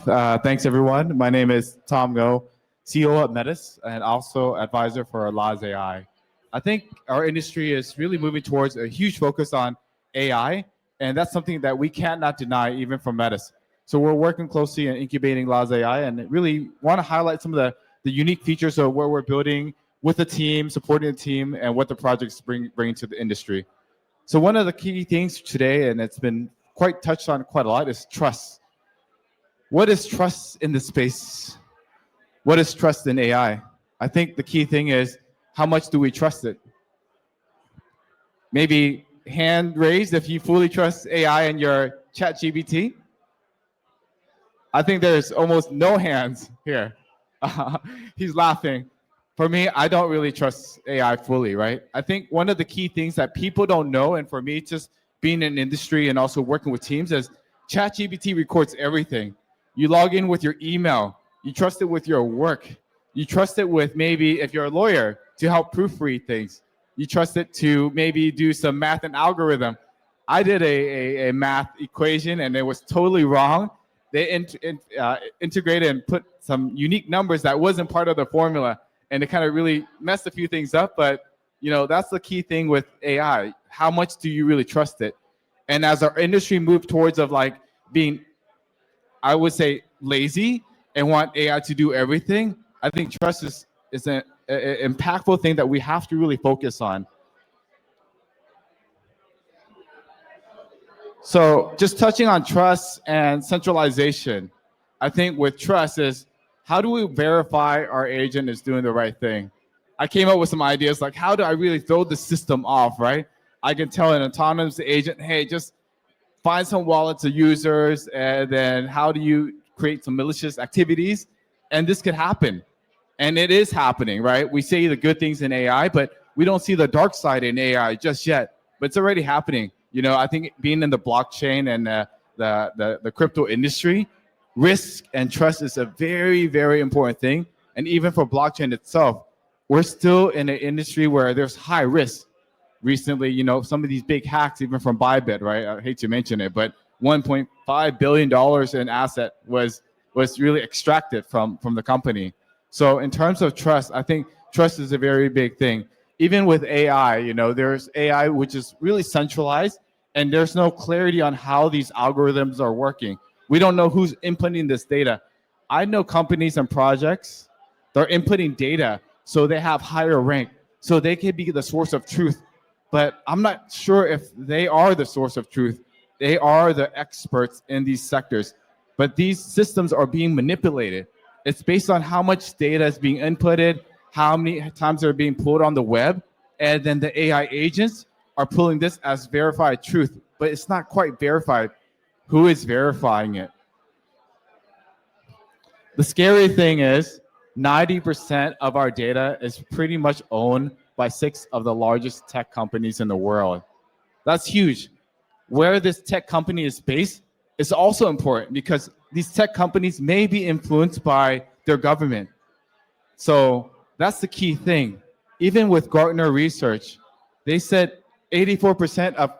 Thanks, everyone. My name is Tom Ngo, CEO at Metis, and also advisor for Laz AI. I think our industry is really moving towards a huge focus on AI, and that's something that we cannot deny even from Metis. So we're working closely in incubating Laz AI and really want to highlight some of the unique features of what we're building with the team, supporting the team, and what the projects bring to the industry. So one of the key things today, and it's been quite touched on quite a lot, is trust. What is trust in this space? What is trust in AI? I think the key thing is, how much do we trust it? Maybe hand raised if you fully trust AI and your ChatGPT. I think there's almost no hands here. He's laughing. For me, I don't really trust AI fully, right? I think one of the key things that people don't know, and for me, just being in industry and also working with teams, is ChatGPT records everything. You log in with your email. You trust it with your work. You trust it with maybe, if you're a lawyer, to help proofread things. You trust it to maybe do some math and algorithm. I did a math equation and it was totally wrong. They integrated and put some unique numbers that wasn't part of the formula, and it kind of really messed a few things up. But that's the key thing with AI. How much do you really trust it? And as our industry moves towards of like being, I would say, lazy and want AI to do everything, I think trust is an impactful thing that we have to really focus on. So just touching on trust and centralization, I think with trust is, how do we verify our agent is doing the right thing? I came up with some ideas like, how do I really throw the system off, right? I can tell an autonomous agent, hey, just find some wallets of users, and then how do you create some malicious activities? And this could happen. And it is happening, right? We say the good things in AI, but we don't see the dark side in AI just yet. But it's already happening. I think being in the blockchain and the crypto industry, risk and trust is a very, very important thing. And even for blockchain itself, we're still in an industry where there's high risk. Recently, some of these big hacks, even from Bybit, right? I hate to mention it, but $1.5 billion in asset was really extracted from the company. So in terms of trust, I think trust is a very big thing. Even with AI, there's AI which is really centralized, and there's no clarity on how these algorithms are working. We don't know who's inputting this data. I know companies and projects, they're inputting data so they have higher rank, so they can be the source of truth. But I'm not sure if they are the source of truth. They are the experts in these sectors. But these systems are being manipulated. It's based on how much data is being inputted, how many times they're being pulled on the web, and then the AI agents are pulling this as verified truth. But it's not quite verified. Who is verifying it? The scary thing is 90% of our data is pretty much owned by 6 of the largest tech companies in the world. That's huge. Where this tech company is based is also important, because these tech companies may be influenced by their government. So that's the key thing. Even with Gartner research, they said 84% of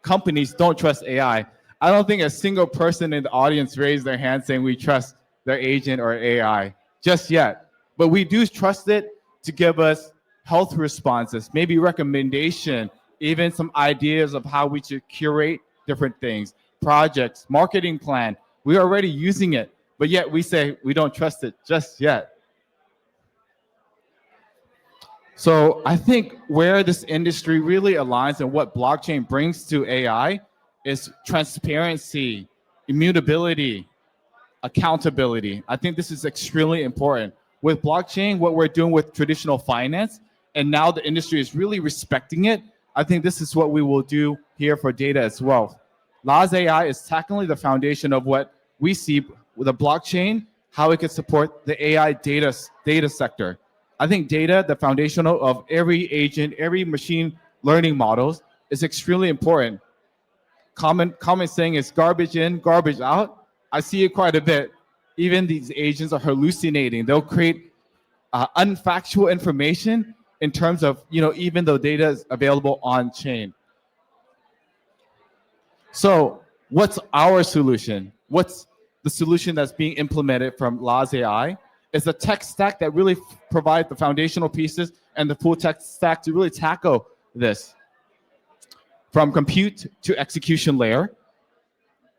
companies don't trust AI. I don't think a single person in the audience raised their hand saying we trust their agent or AI just yet. But we do trust it to give us health responses, maybe recommendation, even some ideas of how we should curate different things, projects, marketing plan. We're already using it, but yet we say we don't trust it just yet. So I think where this industry really aligns and what blockchain brings to AI is transparency, immutability, accountability. I think this is extremely important. With blockchain, what we're doing with traditional finance, and now the industry is really respecting it, I think this is what we will do here for data as well. Laz AI is tackling the foundation of what we see with a blockchain, how it could support the AI data sector. I think data, the foundational of every agent, every machine learning models, is extremely important. Common saying is garbage in, garbage out. I see it quite a bit. Even these agents are hallucinating. They'll create unfactual information in terms of, even though data is available on chain. So what's our solution? What's the solution that's being implemented from Laz AI is a tech stack that really provides the foundational pieces and the full tech stack to really tackle this. From compute to execution layer,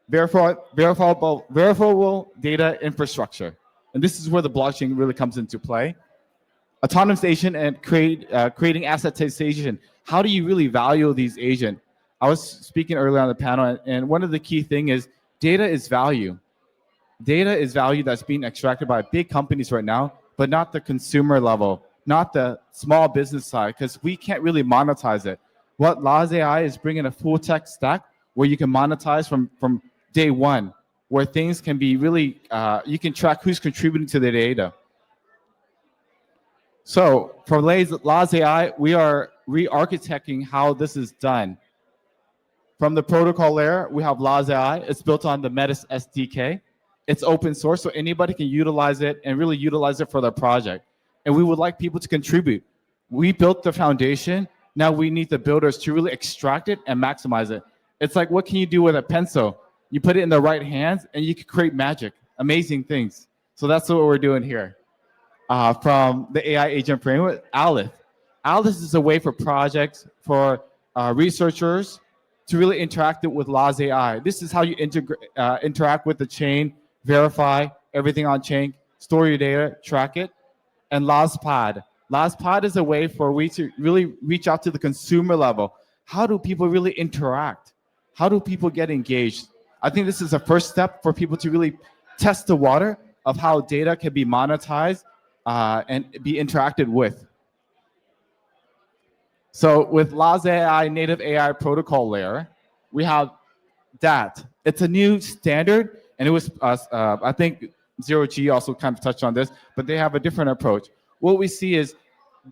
verifiable data infrastructure. And this is where the blockchain really comes into play. Autonomous agent and creating assetization. How do you really value these agents? I was speaking earlier on the panel, and one of the key things is data is value. Data is value that's being extracted by big companies right now, but not the consumer level, not the small business side, because we can't really monetize it. What Laz AI is bringing a full tech stack where you can monetize from day one, where things can be really, you can track who's contributing to the data. So for Laz AI, we are re-architecting how this is done. From the protocol layer, we have Laz AI. It's built on the Metis SDK. It's open source, so anybody can utilize it and really utilize it for their project. And we would like people to contribute. We built the foundation. Now we need the builders to really extract it and maximize it. It's like, what can you do with a pencil? You put it in the right hands and you can create magic, amazing things. So that's what we're doing here. From the AI agent framework, Aleph. Aleph is a way for projects, for researchers to really interact with Laz AI. This is how you interact with the chain, verify everything on chain, store your data, track it. And LazPod. LazPod is a way for we to really reach out to the consumer level. How do people really interact? How do people get engaged? I think this is a first step for people to really test the water of how data can be monetized and be interacted with. So with Laz AI native AI protocol layer, we have that. It's a new standard, and it was, I think, Zero G also kind of touched on this, but they have a different approach. What we see is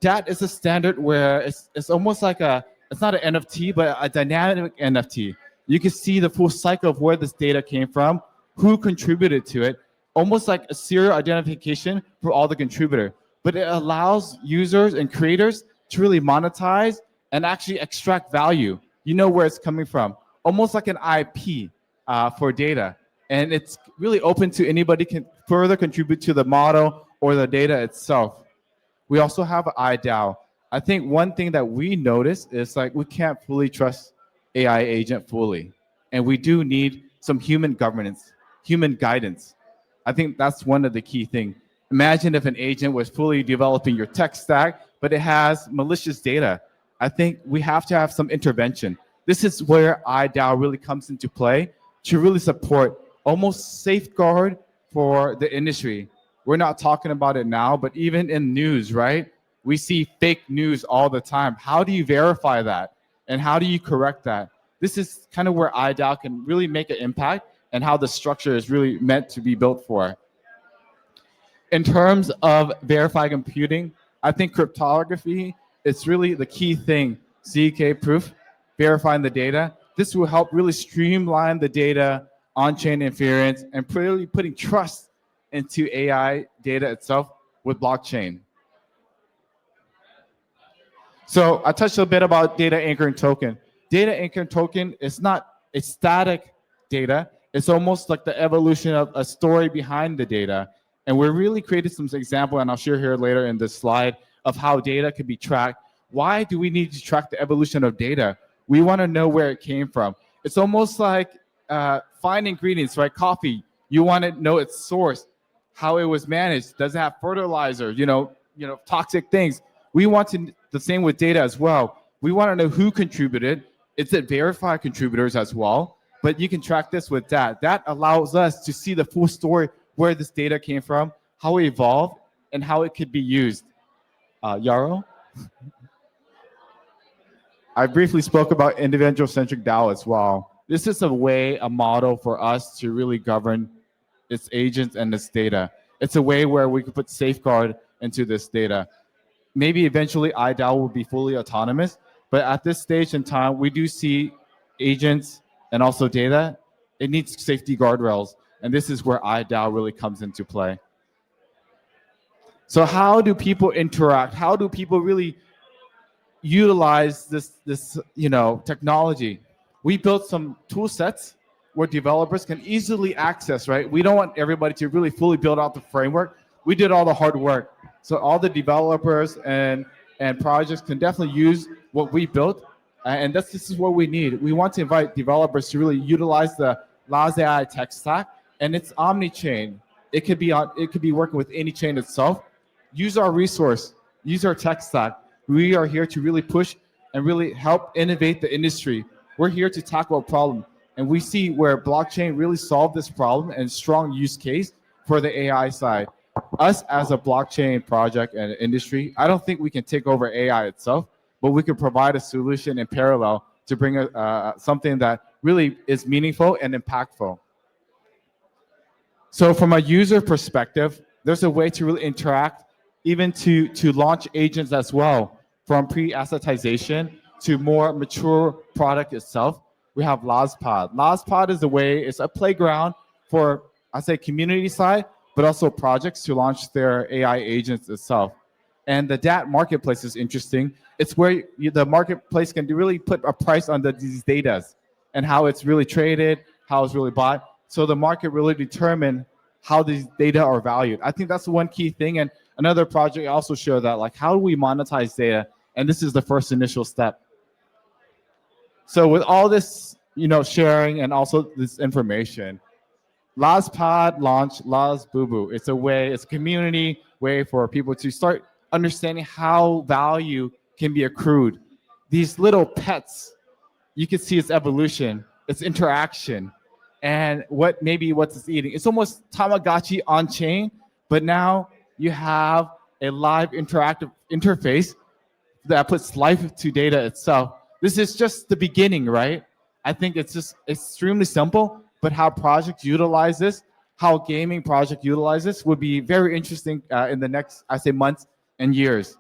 that is a standard where it's almost like it's not an NFT, but a dynamic NFT. You can see the full cycle of where this data came from, who contributed to it, almost like a serial identification for all the contributor. But it allows users and creators to really monetize and actually extract value. You know where it's coming from, almost like an IP for data. And it's really open to anybody can further contribute to the model or the data itself. We also have IDAO. I think one thing that we notice is like we can't fully trust AI agent fully. And we do need some human governance, human guidance. I think that's one of the key things. Imagine if an agent was fully developing your tech stack, but it has malicious data. I think we have to have some intervention. This is where IDAO really comes into play to really support, almost safeguard for the industry. We're not talking about it now, but even in news, right? We see fake news all the time. How do you verify that? And how do you correct that? This is kind of where IDAO can really make an impact and how the structure is really meant to be built for. In terms of verified computing, I think cryptography is really the key thing. ZK proof, verifying the data. This will help really streamline the data, on-chain inference, and really putting trust into AI data itself with blockchain. So I touched a bit about data anchoring token. Data anchoring token is not a static data. It's almost like the evolution of a story behind the data. And we're really created some example, and I'll share here later in this slide, of how data can be tracked. Why do we need to track the evolution of data? We want to know where it came from. It's almost like fine ingredients, right? Coffee. You want to know its source, how it was managed. Does it have fertilizer? Toxic things. We want to the same with data as well. We want to know who contributed. Is it verified contributors as well? But you can track this with that. That allows us to see the full story, where this data came from, how it evolved, and how it could be used. Yaro? I briefly spoke about individual-centric DAO as well. This is a model for us to really govern its agents and its data. It's a way where we can put safeguard into this data. Maybe eventually IDAO will be fully autonomous, but at this stage in time, we do see agents and also data. It needs safety guardrails, and this is where IDAO really comes into play. So how do people interact? How do people really utilize this technology? We built some tool sets where developers can easily access, right? We don't want everybody to really fully build out the framework. We did all the hard work. So all the developers and projects can definitely use what we built. And this is what we need. We want to invite developers to really utilize the Laz AI tech stack, and it's omni-chain. It could be working with any chain itself. Use our resource, use our tech stack. We are here to really push and really help innovate the industry. We're here to tackle a problem. And we see where blockchain really solved this problem and strong use case for the AI side. Us as a blockchain project and industry, I don't think we can take over AI itself, but we can provide a solution in parallel to bring something that really is meaningful and impactful. So from a user perspective, there's a way to really interact, even to launch agents as well, from pre-assetization to more mature product itself. We have LazPod. LazPod is it's a playground for, I say, community side, but also projects to launch their AI agents itself. And the DAT marketplace is interesting. It's where the marketplace can really put a price on these data and how it's really traded, how it's really bought. So the market really determine how these data are valued. I think that's one key thing. And another project also showed that, like, how do we monetize data? And this is the first initial step. So with all this, sharing and also this information, LazPod launched LazBubu. It's a community way for people to start understanding how value can be accrued. These little pets, you can see its evolution, its interaction, and what it's eating. It's almost Tamagotchi on chain, but now you have a live interactive interface that puts life to data itself. This is just the beginning, right? I think it's just extremely simple, but how projects utilize this, how gaming project utilize this would be very interesting in the next, I say, months and years.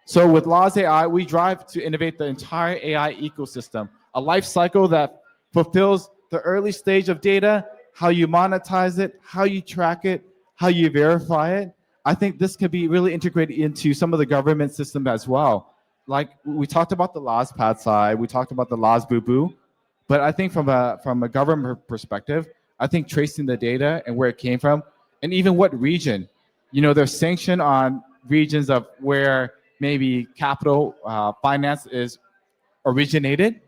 So with Laz AI, we drive to innovate the entire AI ecosystem, a life cycle that fulfills the early stage of data, how you monetize it, how you track it, how you verify it. I think this could be really integrated into some of the government system as well. Like we talked about the LazPad side, we talked about the LazBubu, but I think from a government perspective, I think tracing the data and where it came from, and even what region, there's sanction on regions of where maybe capital finance is originated.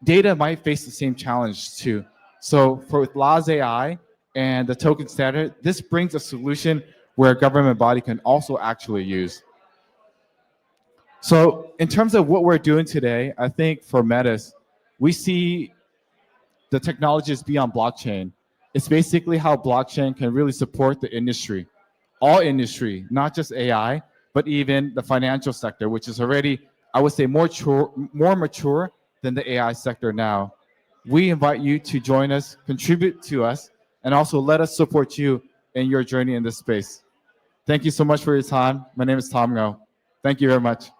Data might face the same challenge too. So for Laz AI and the token standard, this brings a solution where a government body can also actually use. So in terms of what we're doing today, I think for Metis, we see the technology is beyond blockchain. It's basically how blockchain can really support the industry, all industry, not just AI, but even the financial sector, which is already, I would say, more mature than the AI sector now. We invite you to join us, contribute to us, and also let us support you in your journey in this space. Thank you so much for your time. My name is Tom Ngo. Thank you very much.